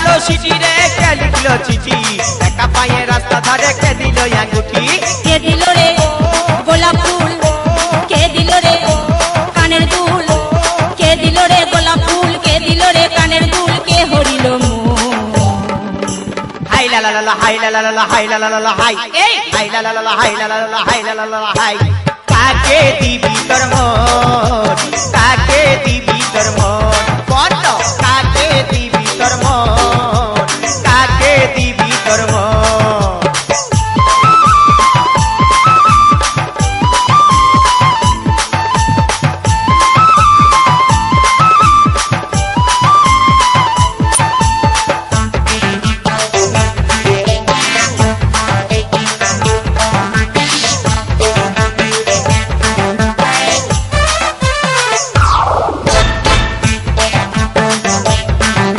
মারলো সিটি রে কে লিখলো চিঠি একা পায়ে রাস্তা ধারে কে দিল আঙ্গুঠি কে দিল রে গোলাপ ফুল কে দিল রে কানের দুল কে দিল রে গোলাপ ফুল কে দিল রে কানের দুল কে হরিল হাই লা লা লা হাই লা লা লা হাই লা লা লা হাই এই হাই লা লা লা হাই লা লা লা হাই লা লা লা হাই কাকে দিবি তোর মন কাকে দিবি তোর মন